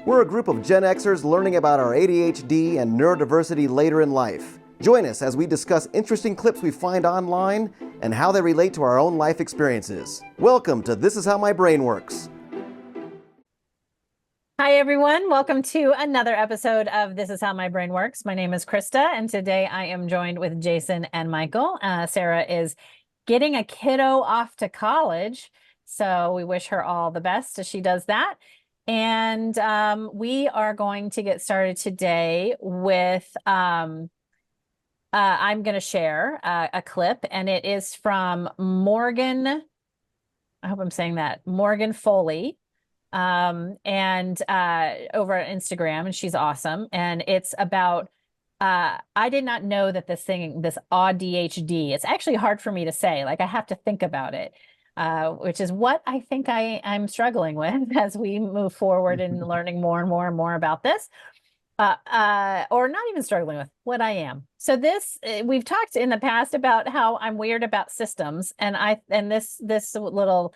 We're a group of GenXers learning about our ADHD and neurodiversity later in life. Join us as we discuss interesting clips we find online and how they relate to our own life experiences. Welcome to This Is How My Brain Works. Hi, everyone. Welcome to another episode of This Is How My Brain Works. My name is Krista, and today I am joined with Jason and Michael. Sarah is getting a kiddo off to college, so we wish her all the best as she does that. And we are going to get started today with, I'm going to share a clip, and it is from Morgan, I hope I'm saying that, Morgan Foley, and over on Instagram, and she's awesome. And it's about, I did not know that this AuDHD, it's actually hard for me to say, like I have to think about it. Which is what I think I'm struggling with as we move forward in learning more and more and more about this, or not even struggling with what I am. So this, we've talked in the past about how I'm weird about systems, and this little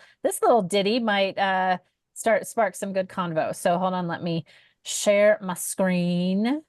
ditty might spark some good convo. So hold on, let me share my screen.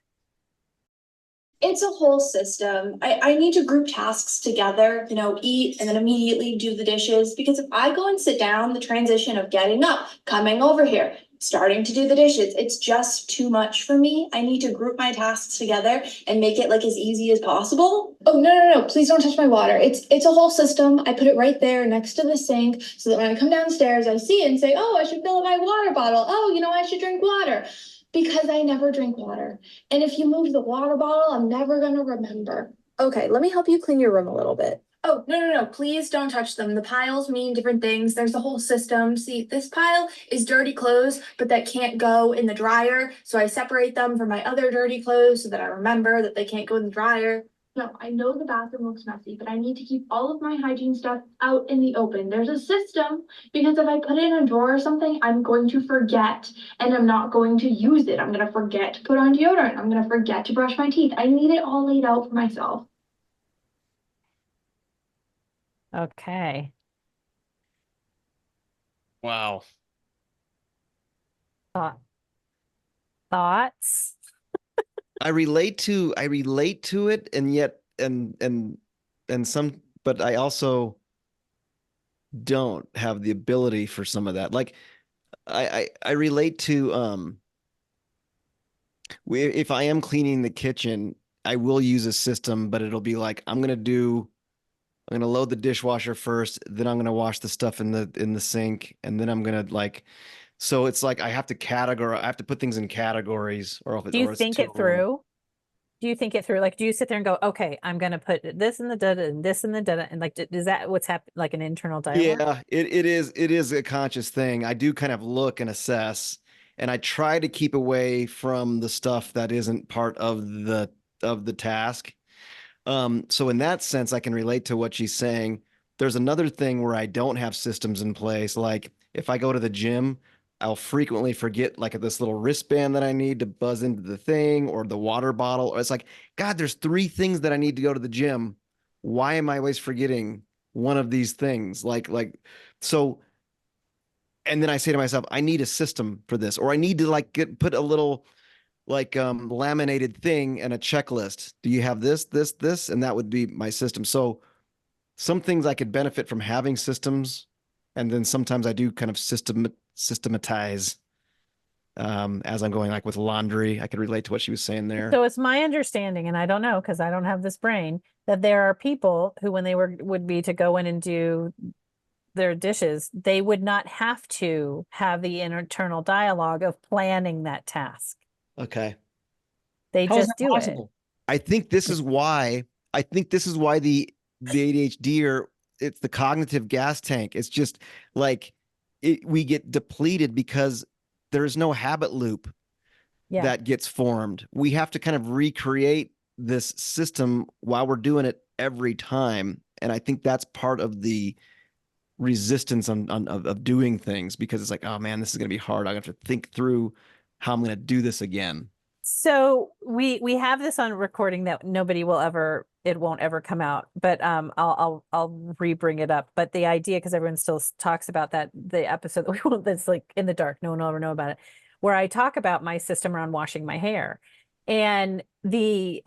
It's a whole system. I need to group tasks together, eat and then immediately do the dishes. Because if I go and sit down, the transition of getting up, coming over here, starting to do the dishes, it's just too much for me. I need to group my tasks together and make it like as easy as possible. Oh, no, please don't touch my water. It's a whole system. I put it right there next to the sink so that when I come downstairs, I see it and say, oh, I should fill up my water bottle. Oh, I should drink water. Because I never drink water. And if you move the water bottle, I'm never going to remember. Okay, let me help you clean your room a little bit. Oh, no, please don't touch them. The piles mean different things. There's a whole system. See, this pile is dirty clothes, but that can't go in the dryer. So I separate them from my other dirty clothes so that I remember that they can't go in the dryer. No, I know the bathroom looks messy, but I need to keep all of my hygiene stuff out in the open. There's a system, because if I put it in a drawer or something, I'm going to forget, and I'm not going to use it. I'm going to forget to put on deodorant. I'm going to forget to brush my teeth. I need it all laid out for myself. Okay. Wow. Thoughts? I relate to it, and yet and some, but I also don't have the ability for some of that. Like I relate to if I am cleaning the kitchen, I will use a system, but it'll be like I'm gonna load the dishwasher first, then I'm gonna wash the stuff in the sink, and then I'm gonna so it's like I have to put things in categories, or if Do you think it through? Do you think it through? Like, do you sit there and go, okay, I'm going to put this in the data and this in the data, and like, is that what's happening? Like an internal dialogue? Yeah, it is a conscious thing. I do kind of look and assess, and I try to keep away from the stuff that isn't part of the task. So in that sense, I can relate to what she's saying. There's another thing where I don't have systems in place. Like if I go to the gym, I'll frequently forget like this little wristband that I need to buzz into the thing, or the water bottle. Or it's like, God, there's 3 things that I need to go to the gym. Why am I always forgetting one of these things? So, and then I say to myself, I need a system for this, or I need to put a little laminated thing and a checklist. Do you have this, this? And that would be my system. So some things I could benefit from having systems. And then sometimes I do kind of systematize as I'm going, like with laundry. I could relate to what she was saying there. So it's my understanding, and I don't know because I don't have this brain, that there are people who, when they would be to go in and do their dishes, they would not have to have the internal dialogue of planning that task. Okay. They How is just that do possible? I think this is why the ADHD, it's the cognitive gas tank. It's just like we get depleted because there's no habit loop that gets formed. We have to kind of recreate this system while we're doing it every time. And I think that's part of the resistance of doing things, because it's like, oh man, this is going to be hard. I have to think through how I'm going to do this again. So we have this on recording that nobody will ever, it won't ever come out, but I'll re-bring it up. But the idea, because everyone still talks about that, the episode that we won't, that's like in the dark, no one will ever know about it, where I talk about my system around washing my hair. And the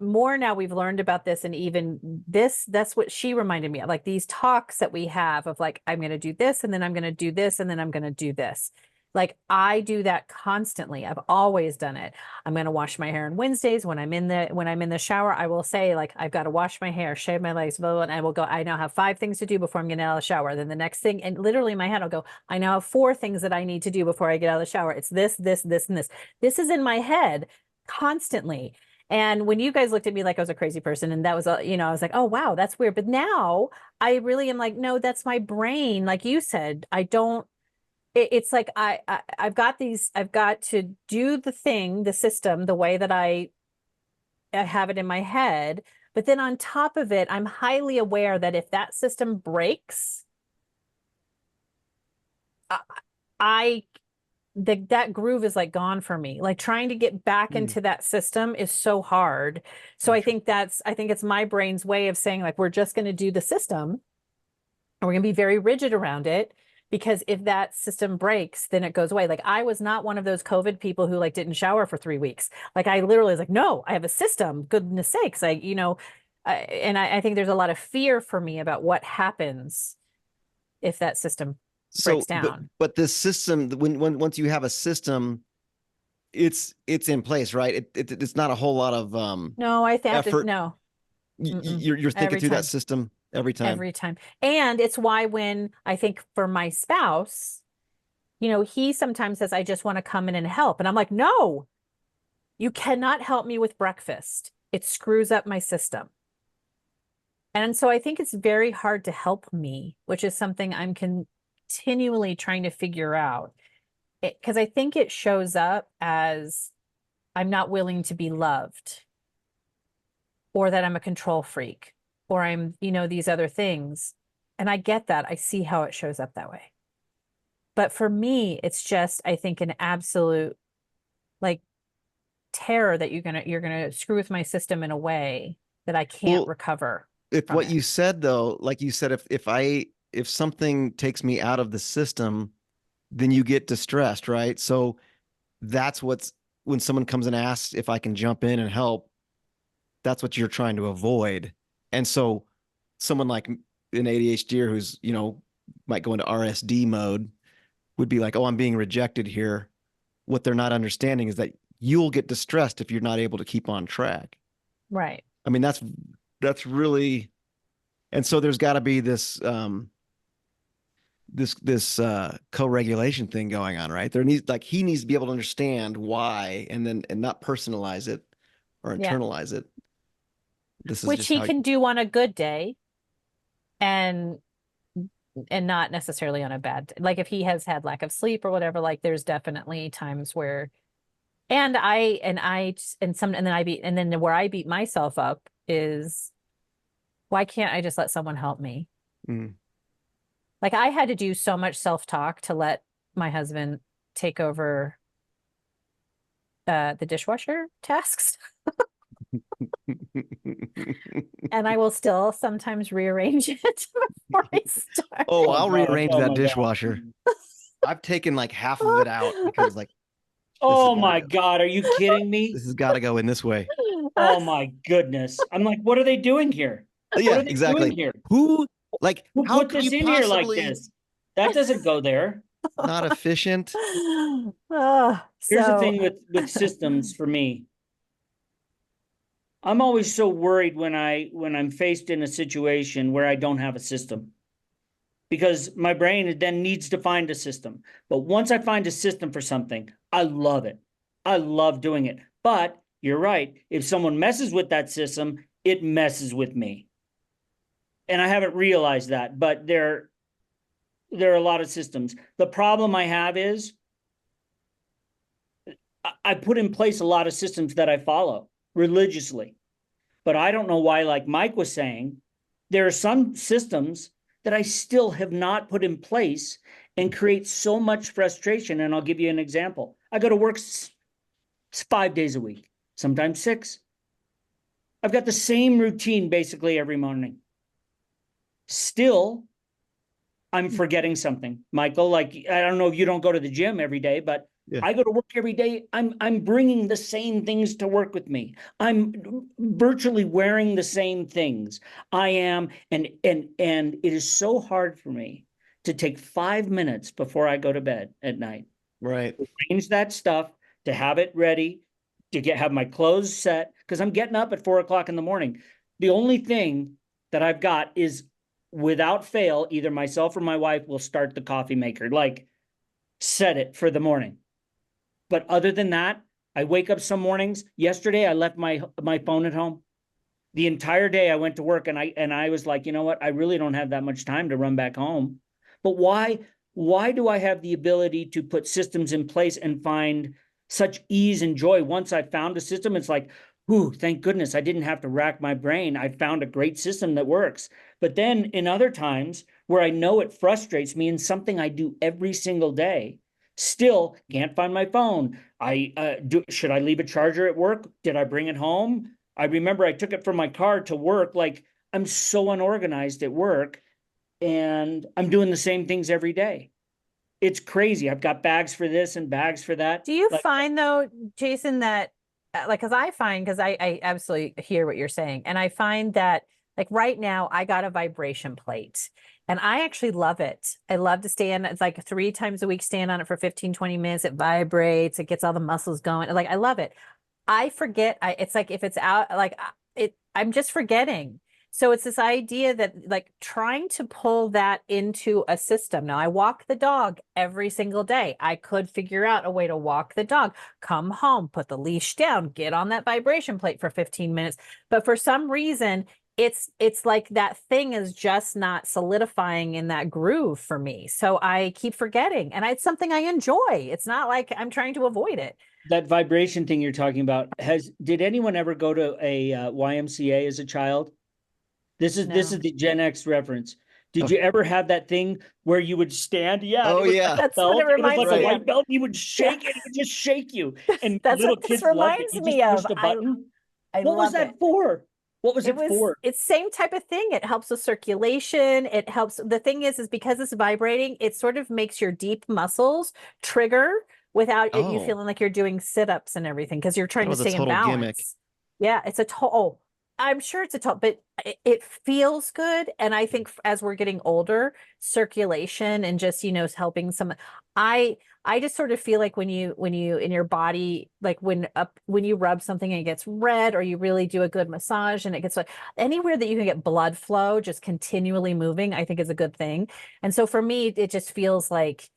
more now we've learned about this, and even this, that's what she reminded me of, like these talks that we have of like, I'm going to do this, and then I'm going to do this, and then I'm going to do this. Like I do that constantly. I've always done it. I'm going to wash my hair on Wednesdays when I'm in the shower. I will say like, I've got to wash my hair, shave my legs, blah, blah, and I will go, I now have 5 things to do before I'm getting out of the shower. Then the next thing, and literally in my head, I'll go, I now have 4 things that I need to do before I get out of the shower. It's this, this, this, and this. This is in my head constantly. And when you guys looked at me like I was a crazy person, and that was, I was like, oh, wow, that's weird. But now I really am like, no, that's my brain. Like you said, it's like, I've got to do the system, the way that I have it in my head. But then on top of it, I'm highly aware that if that system breaks, that groove is like gone for me. Like trying to get back into that system is so hard. So I think it's my brain's way of saying like, we're just going to do the system and we're going to be very rigid around it, because if that system breaks, then it goes away. Like I was not one of those COVID people who like didn't shower for 3 weeks. Like I literally was like, no, I have a system, goodness sakes. I think there's a lot of fear for me about what happens if that system breaks down. But this system, once you have a system, it's in place, right? It's not a whole lot of no, I think effort. No. You're thinking through that system every time. Every time. And it's why when I think for my spouse, he sometimes says, I just want to come in and help. And I'm like, no, you cannot help me with breakfast. It screws up my system. And so I think it's very hard to help me, which is something I'm continually trying to figure out, because I think it shows up as I'm not willing to be loved, or that I'm a control freak, or I'm, these other things. And I get that. I see how it shows up that way. But for me, it's just, I think, an absolute like terror that you're gonna screw with my system in a way that I can't recover. If what you said though, like you said, if something takes me out of the system, then you get distressed, right? So that's when someone comes and asks if I can jump in and help, that's what you're trying to avoid. And so someone like an ADHDer who's, might go into RSD mode would be like, oh, I'm being rejected here. What they're not understanding is that you'll get distressed if you're not able to keep on track. Right. I mean, that's really, and so there's got to be this co-regulation thing going on, right? He needs to be able to understand why, and not personalize it or internalize it. Which he can do on a good day, and not necessarily on a bad day. Like if he has had lack of sleep or whatever, like there's definitely times where, and then where I beat myself up is, why can't I just let someone help me? Like I had to do so much self-talk to let my husband take over the dishwasher tasks. And I will still sometimes rearrange it before I start. Oh, I'll rearrange that dishwasher. I've taken like half of it out because like, oh my God, are you kidding me? This has got to go in this way. Oh my goodness. I'm like, what are they doing here? Yeah, exactly. Here? Who how put this in here like this? That doesn't go there. Not efficient. Here's the thing with systems for me. I'm always so worried when I'm faced in a situation where I don't have a system, because my brain then needs to find a system. But once I find a system for something, I love it. I love doing it. But you're right. If someone messes with that system, it messes with me. And I haven't realized that, but there are a lot of systems. The problem I have is I put in place a lot of systems that I follow religiously, but I don't know why, like Mike was saying, there are some systems that I still have not put in place and create so much frustration. And I'll give you an example. I go to work 5 days a week, sometimes 6. I've got the same routine basically every morning. Still, I'm forgetting something, Michael. Like, I don't know if you don't go to the gym every day, but Yeah. I go to work every day. I'm bringing the same things to work with me. I'm virtually wearing the same things. I am, and it is so hard for me to take 5 minutes before I go to bed at night, Right. arrange that stuff, to have it ready, to have my clothes set, because I'm getting up at 4 o'clock in the morning. The only thing that I've got is, without fail, either myself or my wife will start the coffee maker, like set it for the morning. But other than that, I wake up some mornings. Yesterday, I left my phone at home. The entire day I went to work, and I was like, you know what? I really don't have that much time to run back home. But why do I have the ability to put systems in place and find such ease and joy? Once I found a system, it's like, ooh, thank goodness I didn't have to rack my brain. I found a great system that works. But then in other times where I know it frustrates me in something I do every single day, still can't find my phone. Should I leave a charger at work? Did I bring it home? I remember I took it from my car to work. Like, I'm so unorganized at work, and I'm doing the same things every day. It's crazy. I've got bags for this and bags for that. Do you Like, find though, Jason, that like, because I absolutely hear what you're saying. And I find that like right now I got a vibration plate and I actually love it. I love to stand. It's like 3 times a week, stand on it for 15, 20 minutes. It vibrates. It gets all the muscles going. Like, I love it. I forget. It's like if it's out, like I'm just forgetting. So it's this idea that like trying to pull that into a system. Now I walk the dog every single day. I could figure out a way to walk the dog, come home, put the leash down, get on that vibration plate for 15 minutes. But for some reason, it's like that thing is just not solidifying in that groove for me. So I keep forgetting, and it's something I enjoy. It's not like I'm trying to avoid it. that vibration thing you're talking about, did anyone ever go to a YMCA as a child? This is No. the Gen X reference. Did you ever have that thing where you would stand? Yeah. Oh, it was yeah. like a That's belt. what it It was reminds like a me white of. belt. You would shake Yeah. it. It would just shake you. And That's little what this kids loved it. reminds You me just of. pushed a button. I What was love that it. for? What was it for? It's same type of thing. It helps with circulation. It helps. The thing is because it's vibrating, it sort of makes your deep muscles trigger without you Oh, feeling like you're doing sit-ups and everything because you're that trying to was a stay in total gimmick. balance. Yeah, it's a total. I'm sure it's a total, but it feels good. And I think as we're getting older, circulation and just, helping some, I just sort of feel like when you in your body, like when you rub something and it gets red, or you really do a good massage and it gets like anywhere that you can get blood flow just continually moving, I think is a good thing. And so for me, it just feels like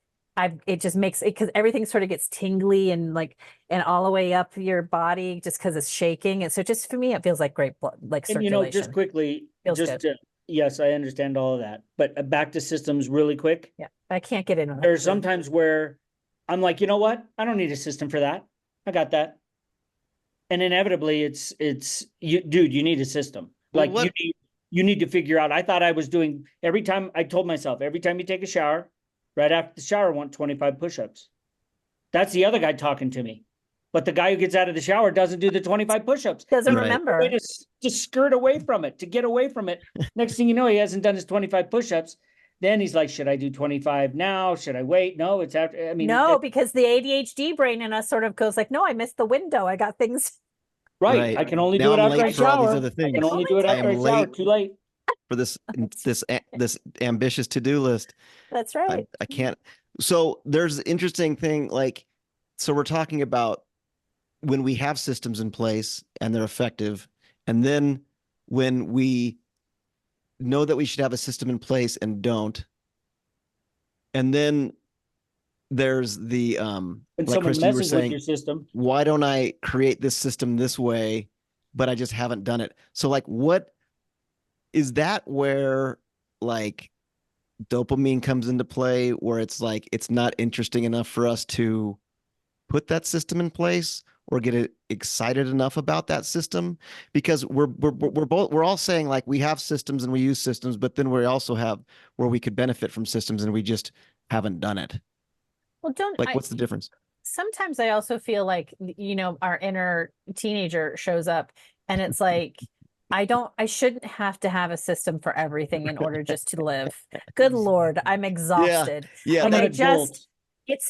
it just makes it, because everything sort of gets tingly and like, and all the way up your body just because it's shaking. And so just for me, it feels like great blood, like And circulation. just quickly, Feels just good. yes, I understand all of that. But back to systems really quick. Yeah, I can't get into that. There's sometimes where I'm like, you know what? I don't need a system for that. I got that. And inevitably it's you, dude, you need a system. Well, Like you need to figure out. I thought I was doing every time I told myself, every time you take a shower, right after the shower, I want 25 push-ups. That's the other guy talking to me. But the guy who gets out of the shower doesn't do the 25 push-ups. Doesn't Right. remember. Way to skirt away from it, to get away from it. Next thing you know, he hasn't done his 25 push-ups. Then he's like, should I do 25 now? Should I wait? No, it's after. I mean, No, because the ADHD brain in us sort of goes like, no, I missed the window. I got things. right. I can only Now do it I'm after I late for all these shower. other I things. can only do it I after I am shower. late Too late. for this ambitious to-do list. That's right. I can't. So there's an interesting thing, like, so we're talking about when we have systems in place and they're effective, and then when we know that we should have a system in place and don't, and then there's the When like someone Krista, you were messes with saying, your system, why don't I create this system this way, but I just haven't done it. So like, what is that where like dopamine comes into play, where it's like it's not interesting enough for us to put that system in place or get excited enough about that system? Because we're all saying like we have systems and we use systems, but then we also have where we could benefit from systems and we just haven't done it. Well, Like, what's the difference? sometimes I also feel like, our inner teenager shows up and it's like, I shouldn't have to have a system for everything in order just to live. Good Lord, I'm exhausted. Yeah. I'm an I adult. just,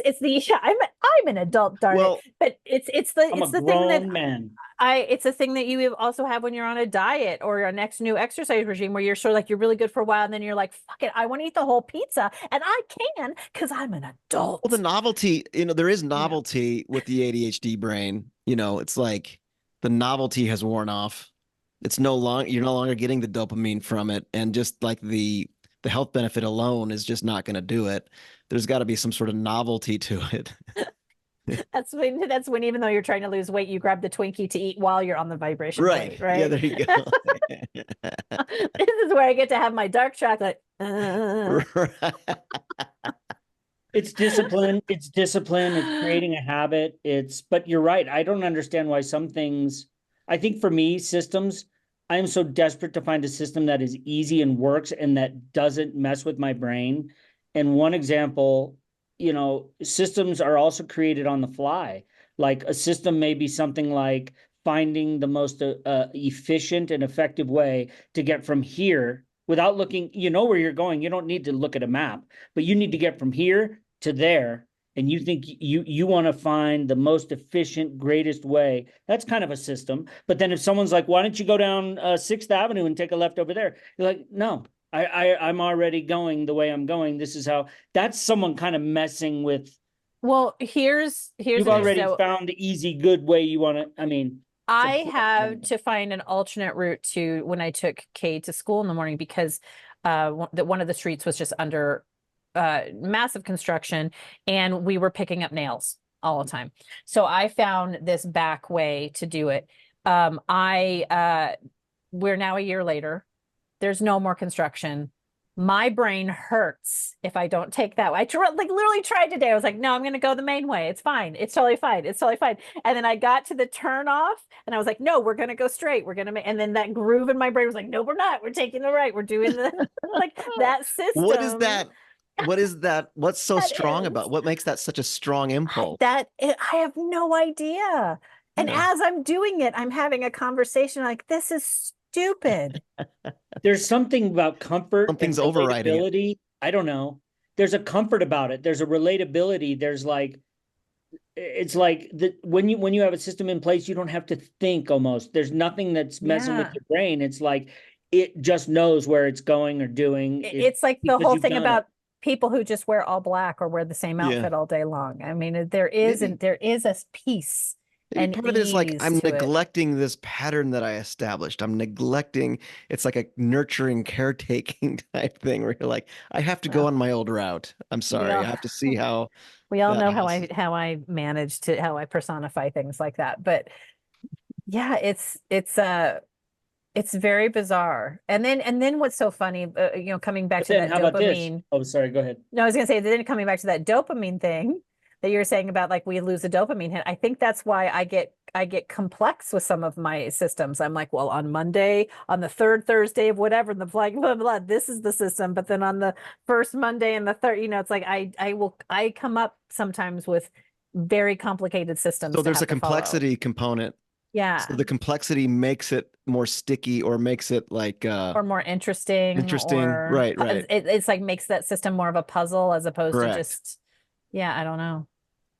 it's the, yeah, I'm an adult, darn Well, it. But it's I'm a the thing that grown man. it's a thing that you also have when you're on a diet or a next new exercise regime where you're sort of like, you're really good for a while. And then you're like, fuck it, I want to eat the whole pizza. And I can, because I'm an adult. well, the novelty, there is novelty with the ADHD brain. It's like the novelty has worn off. It's you're no longer getting the dopamine from it. And just like the health benefit alone is just not going to do it. There's got to be some sort of novelty to it. That's when even though you're trying to lose weight, you grab the Twinkie to eat while you're on the vibration Right. plate, right? Yeah, there you go. This is where I get to have my dark chocolate. It's discipline. It's discipline. It's creating a habit. But you're right. I don't understand why some things, I think for me, systems, I am so desperate to find a system that is easy and works and that doesn't mess with my brain. And one example, systems are also created on the fly. Like a system may be something like finding the most efficient and effective way to get from here without looking, where you're going. You don't need to look at a map, but you need to get from here to there. And you think you want to find the most efficient, greatest way. That's kind of a system. But then if someone's like, why don't you go down 6th Avenue and take a left over there? You're like, no, I'm already going the way I'm going. This is how, that's someone kind of messing with. Well, here's You've already found the easy, good way you want to, I have to find an alternate route to when I took Kay to school in the morning because one of the streets was just under massive construction and we were picking up nails all the time. So I found this back way to do it. We're now a year later. There's no more construction. My brain hurts if I don't take that way. I literally tried today. I was like, no, I'm going to go the main way. It's fine. It's totally fine. It's totally fine. And then I got to the turn off and I was like, no, we're going to go straight. We're going to make, and then that groove in my brain was like, no, we're not. We're taking the right. We're doing the, like that system. What is that? What is that? What's so strong is. about? What makes that such a strong impulse? I have no idea. And as I'm doing it, I'm having a conversation like, this is stupid. There's something about comfort. Something's overriding it. I don't know. There's a comfort about it. There's a relatability. There's like, it's like when you have a system in place, you don't have to think almost. There's nothing that's messing with your brain. It's like, it just knows where it's going or doing. It's like the whole thing about people who just wear all black or wear the same outfit all day long. I mean, there is a peace. And part of it is like, I'm neglecting this pattern that I established. I'm neglecting, it's like a nurturing, caretaking type thing where you're like, I have to go on my old route. I'm sorry. I have to see how. We all know how I manage how I personify things like that. But yeah, it's very bizarre. And then what's so funny, coming back to that dopamine. Oh, sorry, go ahead. No, I was going to say, then coming back to that dopamine thing that you're saying about like we lose a dopamine hit. I think that's why I get complex with some of my systems. I'm like, well, on Monday, on the third Thursday of whatever, the blah, blah, blah, this is the system. But then on the first Monday and the third, it's like I come up sometimes with very complicated systems. So there's a complexity component. Yeah. So the complexity makes it more sticky or makes it like or more interesting. Right. It's like makes that system more of a puzzle as opposed to just, I don't know.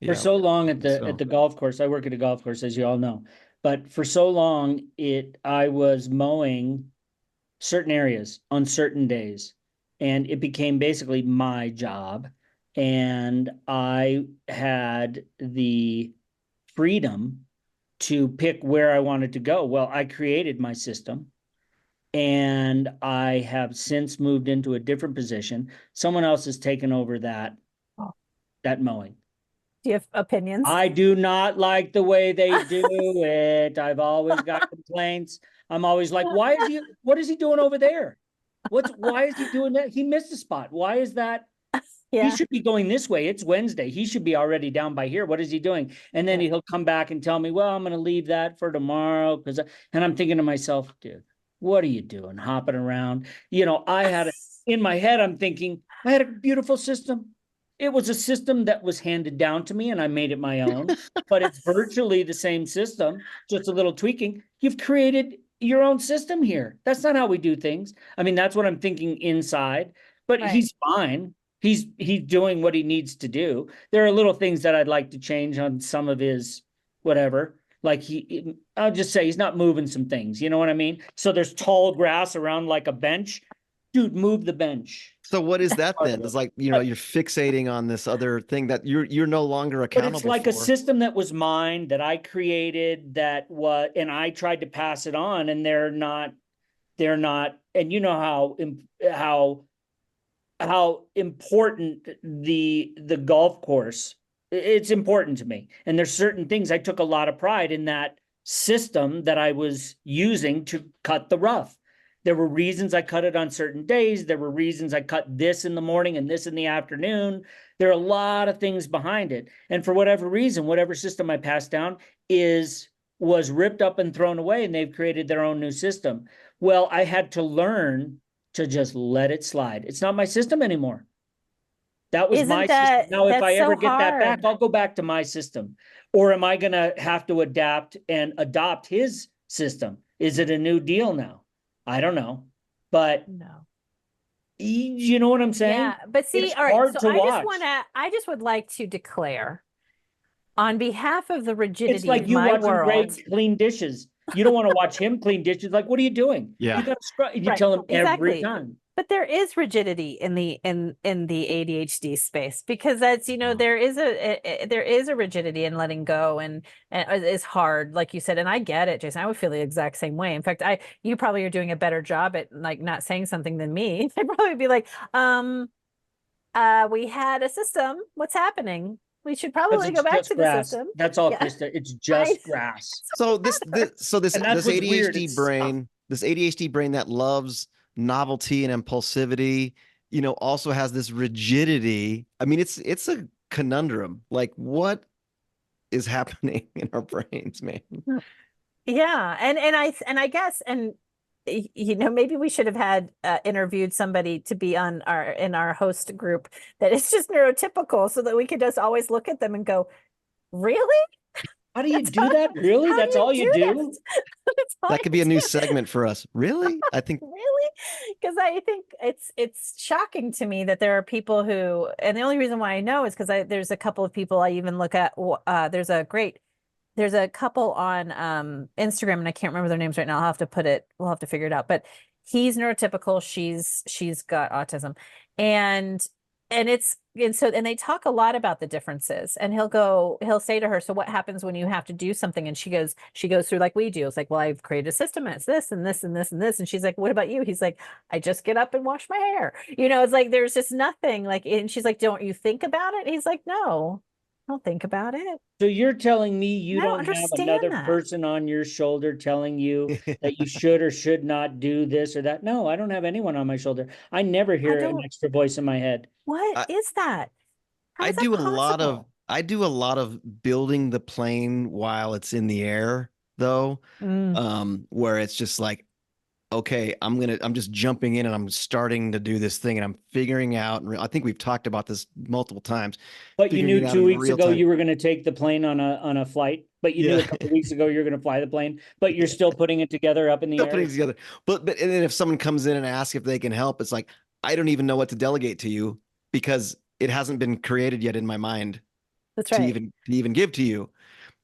For so long at the golf course, I work at a golf course, as you all know, but for so long, I was mowing certain areas on certain days, and it became basically my job. And I had the freedom to pick where I wanted to go. Well, I created my system, and I have since moved into a different position. Someone else has taken over that mowing. Do you have opinions? I do not like the way they do it. I've always got complaints. I'm always like, what is he doing over there? Why is he doing that? He missed a spot. Why is that? He should be going this way. It's Wednesday. He should be already down by here. What is he doing? And then he'll come back and tell me, well, I'm going to leave that for tomorrow. And I'm thinking to myself, dude, what are you doing? Hopping around. In my head, I'm thinking, I had a beautiful system. It was a system that was handed down to me and I made it my own, but it's virtually the same system, just a little tweaking. You've created your own system here. That's not how we do things. I mean, that's what I'm thinking inside, but Right. he's fine. He's doing what he needs to do. There are little things that I'd like to change on some of his whatever. Like I'll just say he's not moving some things. You know what I mean? So there's tall grass around like a bench. Dude, move the bench. So what is that then? It's like, you know, But- you're fixating on this other thing that you're no longer But accountable it's like for. a system that was mine, that I created, and I tried to pass it on, and they're not, and you know how important the golf course, it's important to me. And there's certain things I took a lot of pride in that system that I was using to cut the rough. There were reasons I cut it on certain days. There were reasons I cut this in the morning and this in the afternoon. There are a lot of things behind it. And for whatever reason, whatever system I passed down was ripped up and thrown away, and they've created their own new system. Well, I had to learn to just let it slide. It's not my system anymore. That was my system. Now, if I ever get that back, I'll go back to my system. Or am I going to have to adapt and adopt his system? Is it a new deal now? I don't know, but No. you know what I'm saying? Yeah, but see, It's all right, hard so to watch. I just would like to declare on behalf of the rigidity It's like of you my watching Ray world. clean dishes. You don't want to watch him clean dishes. Like, what are you doing? Yeah. You got to you Right, tell him every exactly. time. But there is rigidity in the ADHD space, because that's, you know, Wow. there is a rigidity in letting go, and it's hard, like you said, and I get it, Jason. I would feel the exact same way. In fact, you probably are doing a better job at like not saying something than me. I'd probably be like, we had a system. What's happening? We should probably It's go back just to the grass. system. That's all, Yeah. Krista. It's just grass. So this And that's what's weird. ADHD It's brain, this ADHD brain that loves novelty and impulsivity, you know, also has this rigidity. I mean, it's a conundrum. Like, what is happening in our brains, man? Yeah, and I guess, and you know, maybe we should have had interviewed somebody to be in our host group that is just neurotypical, so that we could just always look at them and go, really? How do you do that? Really? How That's all you do? That's all That could you be a new do. segment for us. Really? I think Really? Because I think it's shocking to me that there are people who, and the only reason why I know is because there's a couple of people I even look at. There's a couple on Instagram, and I can't remember their names right now. We'll have to figure it out. But he's neurotypical. She's got autism, and they talk a lot about the differences. And he'll say to her, so what happens when you have to do something? And she goes through like we do. It's like, well, I've created a system, and it's this and this and this and this. And she's like, what about you? He's like, I just get up and wash my hair. You know, it's like there's just nothing like, and she's like, don't you think about it? He's like, no, I don't think about it. So you're telling me you I don't don't have understand another that. person on your shoulder telling you that you should or should not do this or that? No, I don't have anyone on my shoulder. I never hear an don't- extra voice in my head. What is that? How I is that do a lot of possible? I do a lot of building the plane while it's in the air, though, where it's just like, okay, I'm just jumping in and I'm starting to do this thing and I'm figuring out. And I think we've talked about this multiple times. But you figuring knew it out 2 in weeks real ago time. you were going to take the plane on a flight, but you knew Yeah. a couple weeks ago you're going to fly the plane, but you're still putting it together up in the Still air. putting it together. But and then if someone comes in and asks if they can help, it's like, I don't even know what to delegate to you because it hasn't been created yet in my mind That's to right. even give to you.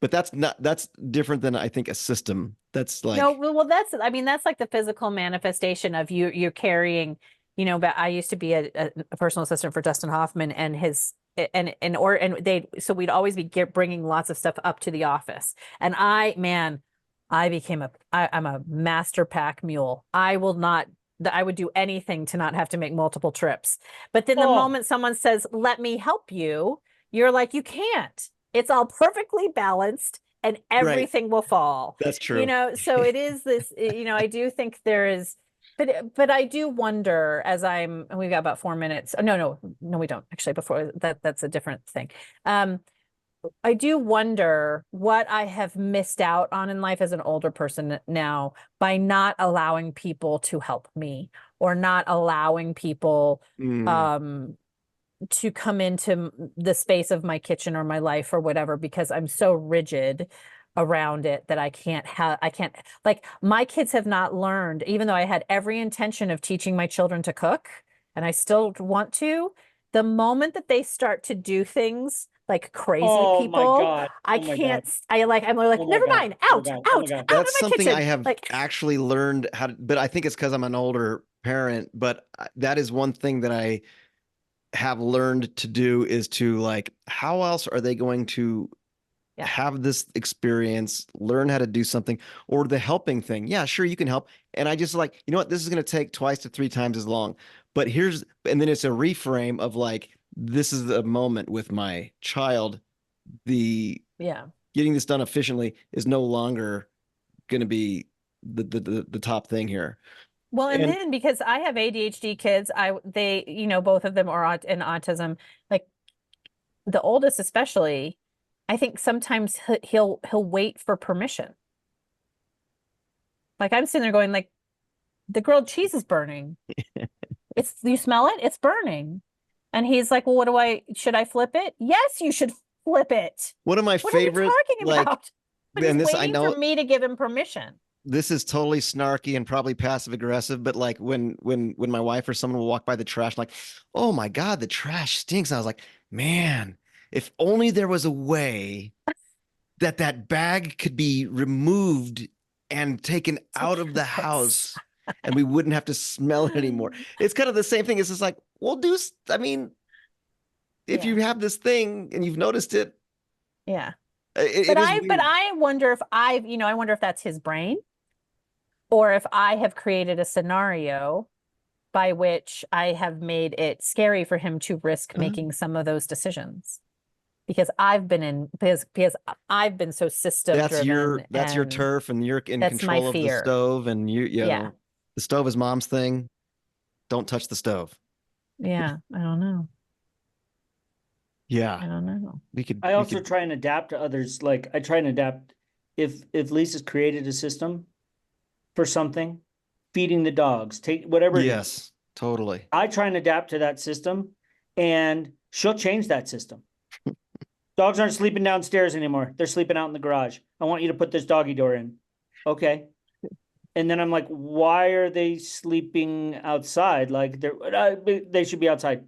But that's different than I think a system. That's like, No, well, that's like the physical manifestation of you're carrying, you know, but I used to be a personal assistant for Dustin Hoffman and so we'd always be bringing lots of stuff up to the office. And I'm a master pack mule. I would do anything to not have to make multiple trips. But then the moment someone says, let me help you, you're like, you can't. It's all perfectly balanced and everything will fall. that's true. You know, so it is this, you know, I do think there is, but I do wonder and we've got about 4 minutes. Oh, no, we don't actually before that's a different thing. I do wonder what I have missed out on in life as an older person now by not allowing people to help me or not allowing people, to come into the space of my kitchen or my life or whatever, because I'm so rigid around it that I can't have. I can't, like, my kids have not learned, even though I had every intention of teaching my children to cook, and I still want to, the moment that they start to do things like crazy Oh my people, God. I Oh my can't, God. I'm like, Oh my never God. mind, Oh my out, God. Oh my out, God. out of That's my something kitchen. I have Like, actually learned how to, but I think it's because I'm an older parent, but that is one thing that I have learned to do is to like, how else are they going to Yeah. have this experience, learn how to do something, or the helping thing? Yeah, sure, you can help. And I just like, you know what, this is going to take twice to three times as long. But here's, and then it's a reframe of like, this is the moment with my child. The yeah. getting this done efficiently is no longer going to be the top thing here. Well, and And then because I have ADHD kids, they, you know, both of them are in autism. Like the oldest, especially, I think sometimes he'll wait for permission. Like I'm sitting there going, like, the grilled cheese is burning. You smell it? It's burning. And he's like, well, should I flip it? Yes, you should flip it. one of my What are you favorite, talking like, about? But he's and this I waiting for know me to give him permission. this is totally snarky and probably passive aggressive, but like when my wife or someone will walk by the trash, like, oh my God, the trash stinks. And I was like, man, if only there was a way that bag could be removed and taken out of the house and we wouldn't have to smell it anymore. It's kind of the same thing. It's just like, well, I mean, if Yeah. you have this thing and you've noticed it, Yeah. it is weird. But I wonder if I wonder if that's his brain, or if I have created a scenario by which I have made it scary for him to risk making some of those decisions. Because I've been so system driven. That's your And turf, and you're in that's my control of the fear. stove, and you Yeah. know the stove is mom's thing. Don't touch the stove. Yeah. I don't know. I Yeah, don't know. I also try and adapt to others. Like I try and adapt if Lisa's created a system for something, feeding the dogs, take whatever it is. Yes, totally. I try and adapt to that system and she'll change that system. Dogs aren't sleeping downstairs anymore. They're sleeping out in the garage. I want you to put this doggy door in. Okay. And then I'm like, why are they sleeping outside? Like they should be outside.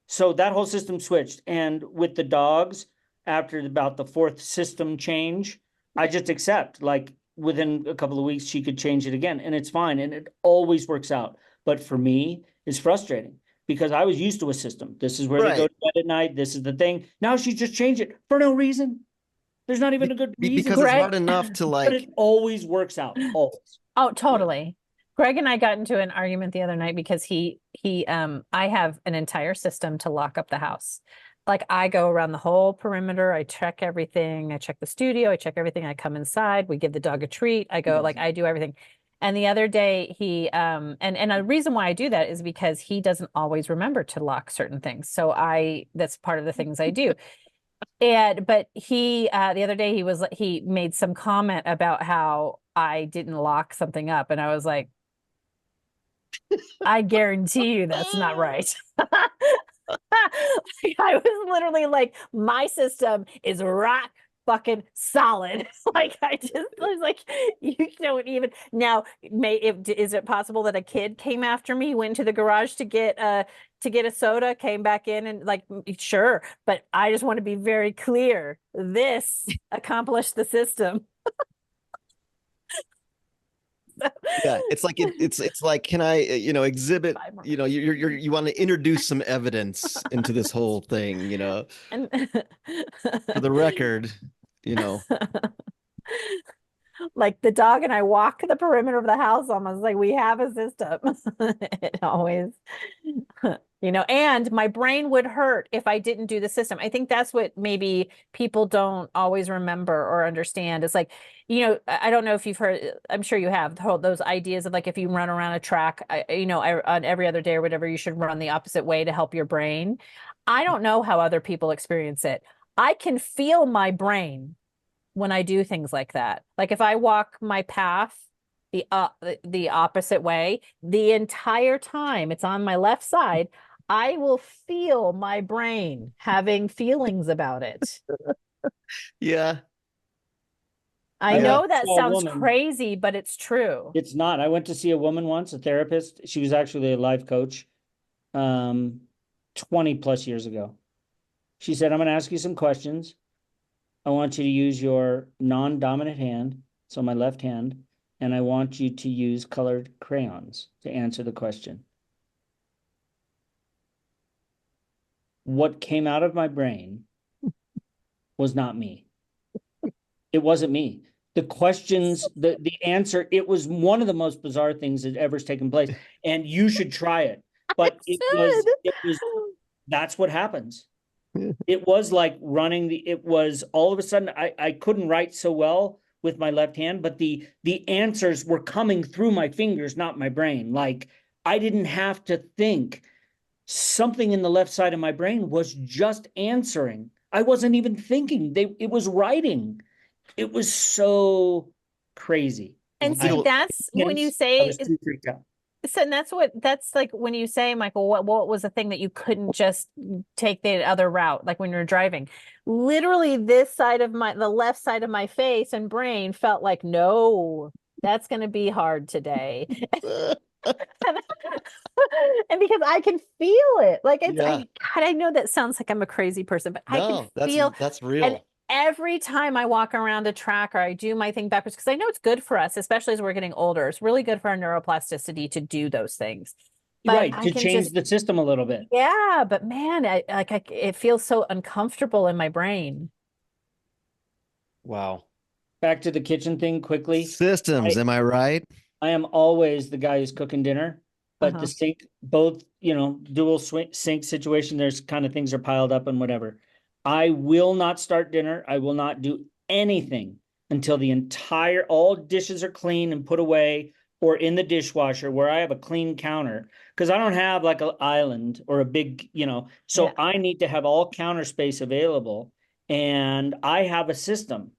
So that whole system switched. And with the dogs, after about the fourth system change, I just accept, like within a couple of weeks, she could change it again and it's fine. And it always works out. But for me, it's frustrating because I was used to a system. This is where they go to bed at night. This is the thing. Now she just changed it for no reason. There's not even a good reason. Because it's hard enough to But like. it always works out. Always. Oh, totally. Greg and I got into an argument the other night because I have an entire system to lock up the house. Like I go around the whole perimeter, I check everything, I check the studio, I check everything, I come inside, we give the dog a treat, I go, like I do everything. And the other day and a reason why I do that is because he doesn't always remember to lock certain things. So that's part of the things I do. But the other day he made some comment about how I didn't lock something up. And I was like, I guarantee you that's not right. I was literally like, my system is rock fucking solid. Like I was like, you don't even now. Is it possible that a kid came after me, went to the garage to get a soda, came back in and like, sure. But I just want to be very clear. This accomplished the system. Yeah, it's like, can I exhibit, you want to introduce some evidence into this whole thing, And for the record, like the dog and I walk the perimeter of the house almost like we have a system. It always, and my brain would hurt if I didn't do the system. I think that's what maybe people don't always remember or understand. It's like, I don't know if you've heard, I'm sure you have those ideas of like, if you run around a track, on every other day or whatever, you should run the opposite way to help your brain. I don't know how other people experience it. I can feel my brain when I do things like that. Like if I walk my path the opposite way, the entire time it's on my left side, I will feel my brain having feelings about it. Yeah. I Yeah. know that saw a sounds woman. crazy, but it's true. It's not. I went to see a woman once, a therapist. She was actually a life coach, 20 plus years ago. She said, I'm going to ask you some questions. I want you to use your non-dominant hand, so my left hand, and I want you to use colored crayons to answer the question. What came out of my brain was not me. It wasn't me. The questions, the answer, it was one of the most bizarre things that ever's taken place. And you should try it. But that's what happens. It was like it was all of a sudden, I couldn't write so well with my left hand, but the answers were coming through my fingers, not my brain. Like I didn't have to think. Something in the left side of my brain was just answering. I wasn't even thinking. It was writing. It was so crazy. And see, that's when you I say, was too freaked out. so and that's like when you say, Michael, what was the thing that you couldn't just take the other route, like when you're driving? Literally, the left side of my face and brain felt like, no, that's going to be hard today. And because I can feel it, like God, I know that sounds like I'm a crazy person, but I can feel that's real. And every time I walk around a track or I do my thing backwards, because I know it's good for us, especially as we're getting older. It's really good for our neuroplasticity to do those things. But Right, to change the system a little bit. Yeah, but man, it feels so uncomfortable in my brain. Wow. Back to the kitchen thing quickly. Systems, am I right? I am always the guy who's cooking dinner, but the sink, both, dual sink situation, there's kind of things are piled up and whatever. I will not start dinner. I will not do anything until all dishes are clean and put away or in the dishwasher where I have a clean counter. Because I don't have like an island or a big, so I need to have all counter space available. And I have a system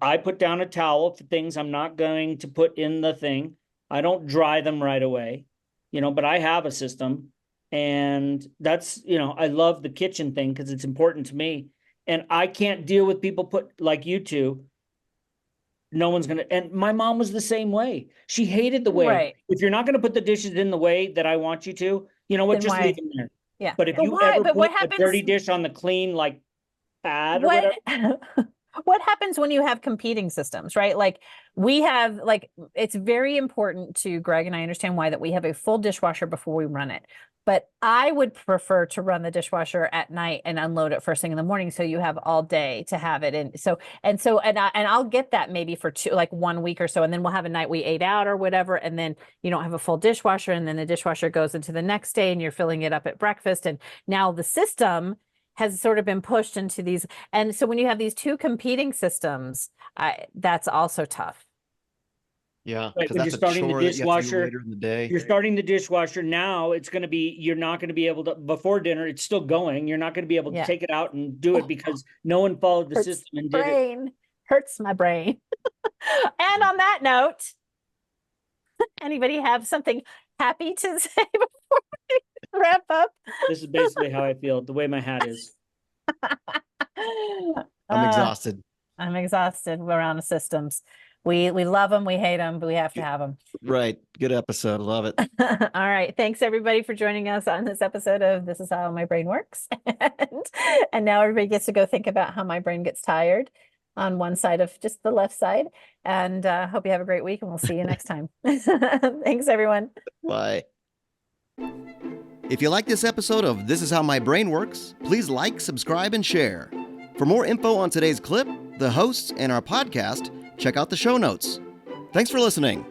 I put down a towel for things I'm not going to put in the thing. I don't dry them right away, but I have a system. And that's, I love the kitchen thing because it's important to me. And I can't deal with people like you two. No one's going to, and my mom was the same way. She hated the way, Right. If you're not going to put the dishes in the way that I want you to, you know what, just leave them there. Yeah. But if you ever put a dirty dish on the clean, like pad or whatever. What happens when you have competing systems, right? Like we have, it's very important to Greg, and I understand why, that we have a full dishwasher before we run it. But I would prefer to run the dishwasher at night and unload it first thing in the morning, so you have all day to have it. And I'll get that maybe for 1 week or so, and then we'll have a night we ate out or whatever, and then you don't have a full dishwasher, and then the dishwasher goes into the next day, and you're filling it up at breakfast, and now the system has sort of been pushed into these. And so when you have these two competing systems, that's also tough. Yeah. Right, when you're starting the dishwasher, later in the day. you're starting the dishwasher now, it's going to be, you're not going to be able to, before dinner, it's still going. You're not going to be able to take it out and do it because no one followed the system and did it. Hurts my brain. And on that note, anybody have something happy to say before we wrap up? This is basically how I feel, the way my hat is. I'm exhausted. I'm exhausted. We're on the systems. We love them, we hate them, but we have to have them. Right. Good episode. Love it. All right. Thanks everybody for joining us on this episode of This Is How My Brain Works. And now everybody gets to go think about how my brain gets tired on one side of just the left side. And hope you have a great week, and we'll see you next time. Thanks everyone. Bye. If you like this episode of This Is How My Brain Works, please like, subscribe, and share. For more info on today's clip, the hosts, and our podcast, check out the show notes. Thanks for listening.